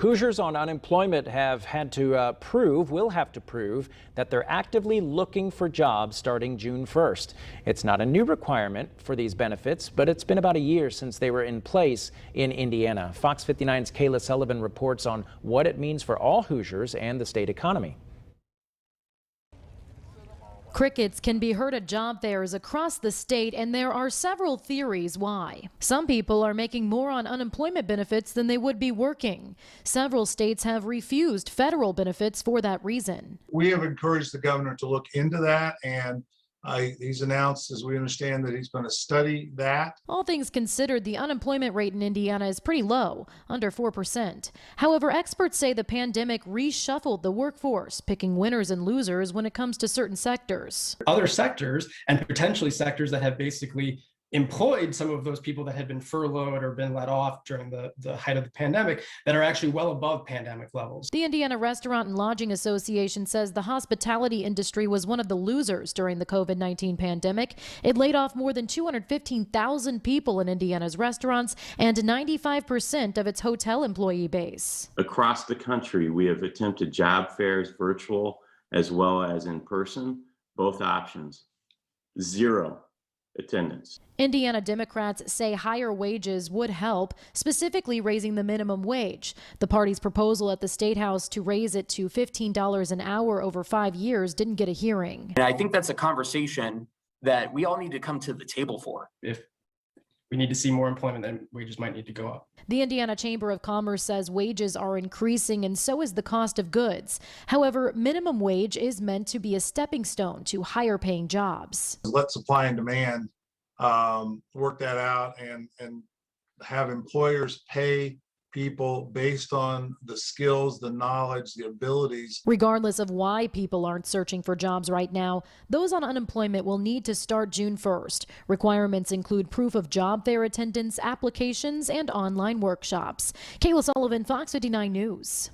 Hoosiers on unemployment will have to prove that they're actively looking for jobs starting June 1st. It's not a new requirement for these benefits, but it's been about a year since they were in place in Indiana. Fox 59's Kayla Sullivan reports on what it means for all Hoosiers and the state economy. Crickets can be heard at job fairs across the state, and there are several theories why. Some people are making more on unemployment benefits than they would be working. Several states have refused federal benefits for that reason. We have encouraged the governor to look into that, and he's announced, as we understand, that he's going to study that. All things considered, the unemployment rate in Indiana is pretty low, under 4%. However, experts say the pandemic reshuffled the workforce, picking winners and losers when it comes to certain sectors. Other sectors, and potentially sectors that have basically employed some of those people that had been furloughed or been let off during the height of the pandemic, that are actually well above pandemic levels. The Indiana Restaurant and Lodging Association says the hospitality industry was one of the losers during the COVID-19 pandemic. It laid off more than 215,000 people in Indiana's restaurants and 95% of its hotel employee base. Across the country, we have attempted job fairs, virtual as well as in person, both options. Zero attendance. Indiana Democrats say higher wages would help, specifically raising the minimum wage. The party's proposal at the State House to raise it to $15 an hour over 5 years didn't get a hearing. And I think that's a conversation that we all need to come to the table for. If we need to see more employment, then wages might need to go up. The Indiana Chamber of Commerce says wages are increasing and so is the cost of goods. However, minimum wage is meant to be a stepping stone to higher paying jobs. Let supply and demand work that out and have employers pay people based on the skills, the knowledge, the abilities. Regardless of why people aren't searching for jobs right now, those on unemployment will need to start June 1st. Requirements include proof of job fair attendance, applications, and online workshops. Kayla Sullivan, Fox 59 News.